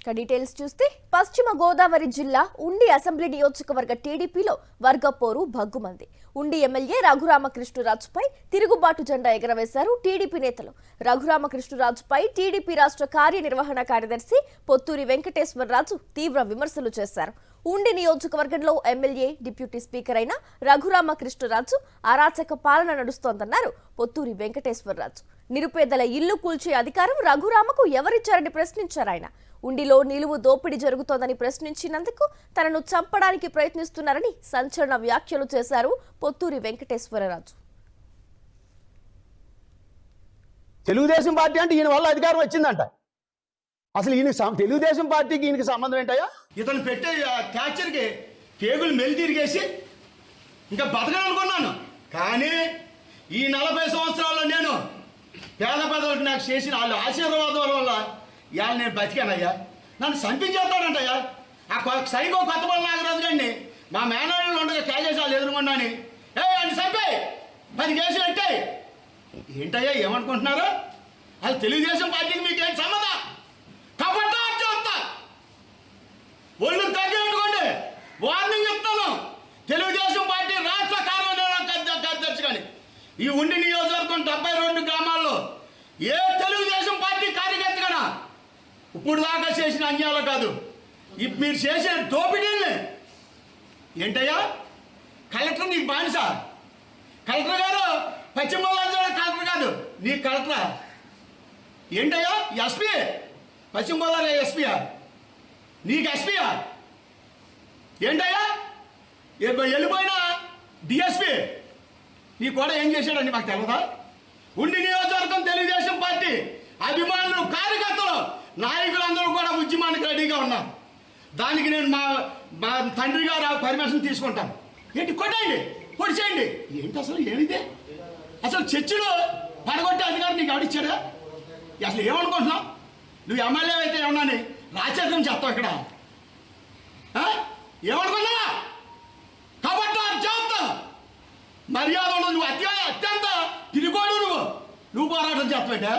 Details చూస్తే పశ్చిమ గోదావరి జిల్లా ఉండి అసెంబ్లీ నియోజకవర్గ టీడీపీలో వర్గపోరు భగ్గుమంది. ఉండి ఎమ్మెల్యే రఘురామకృష్ణరాజుపై తిరుగుబాటు జెండా ఎగరవేశారు టీడీపీ నేతలు. రఘురామకృష్ణరాజుపై టీడీపీ రాష్ట్ర కార్యనిర్వహణ కార్యదర్శి పొత్తూరి వెంకటేశ్వరరాజు తీవ్ర విమర్శలు చేశారు. ఉండి నియోజకవర్గంలో ఎమ్మెల్యే డిప్యూటీ స్పీకర్ అయిన రఘురామకృష్ణరాజు అరాచక పాలన నడుస్తోందన్నారు పొత్తూరి వెంకటేశ్వరరాజు. నిరుపేదల ఇల్లు కూల్చే అధికారం రఘురామకు ఎవరిచ్చారని ప్రశ్నించారు ఆయన. ఉండిలో నిలువు దోపిడీ జరుగుతోందని ప్రశ్నించినందుకు తనను చంపడానికి ప్రయత్నిస్తున్నారని సంచలన వ్యాఖ్యలు చేశారు పొత్తూరి వెంకటేశ్వరరాజు. తెలుగుదేశం పార్టీ అంటే ఈయన వల్ల అధికారం వచ్చిందంట. అసలు ఈయన తెలుగుదేశం పార్టీకి ఈయనకి సంబంధం ఏంటయ్యా? ఇతను పెట్టే క్యాచర్కి కేబుల్ మెలి తిరిగేసి ఇంకా బతకాలనుకున్నాను. కానీ ఈ 40 సంవత్సరాల్లో నేను పేద పెదలకు నాకు చేసిన వాళ్ళ ఆశీర్వాదాల వల్ల ఇవాళ నేను బతికానయ్యా. నన్ను చంపించేస్తాడంటయ్యా. ఆ సైకో కొత్తపల్లి నాగరాజు గారిని మా మేనళ్ళు ఉండగా క్యాచేసాలు ఎదురుకున్నాని అని చంపే 10 కేసులు పెట్టాయి. ఏంటయ్యా ఏమనుకుంటున్నారు? అది తెలుగుదేశం పార్టీకి మీకేం సంబంధం? కాబట్టి చేస్తా ఒళ్ళు తగ్గినట్టుకోండి. వార్నింగ్ చెప్తాను. తెలుగుదేశం పార్టీ రాష్ట్ర కార్యదర్శి కానీ ఈ ఉండి నియోజకవర్గం 72 గ్రామాల్లో ఏ తెలుగుదేశం పార్టీ కార్యకర్త కన్నా ఇప్పుడు దాకా చేసిన అన్యాయాలు కాదు, మీరు చేసిన దోపిడీల్ని. ఏంటయ్యా కలెక్టర్ నీకు బానిస? కలెక్టర్ గారు పశ్చిమ గోదావరి కలెక్టర్ కాదు, నీ కలెక్టరా? ఏంటయ్యా ఎస్పీ? పశ్చిమ గోదావరి ఎస్పీయా? నీకు ఎస్పీయా? ఏంటయ్యా వెళ్ళిపోయినా డిఎస్పీ నీ కూడా ఏం చేశాడని మాకు తెలియదా? ఉండి నియోజకవర్గం తెలుగుదేశం పార్టీ అభిమానులు, కార్యకర్తలు, నాయకులందరూ కూడా ఉద్యమానికి రెడీగా ఉన్నారు. దానికి నేను మా తండ్రి గారు పర్మిషన్ తీసుకుంటాను. ఏంటి కొట్టండి, పొడిచేయండి. ఏంటి అసలు ఏమిదే? అసలు చర్చిలో పడగొట్టే అధికారం నీకు ఎవడిచ్చాడా? అసలు ఏమనుకుంటున్నావు? నువ్వు ఎమ్మెల్యే అయితే ఏమన్నాని రాజకీయం చేస్తావు ఇక్కడ? ఏమనుకున్నా? కాబట్టి చేస్తా మర్యాద నువ్వు అత్యంత తిరిగోడు నువ్వు పోరాటం చేస్తావు.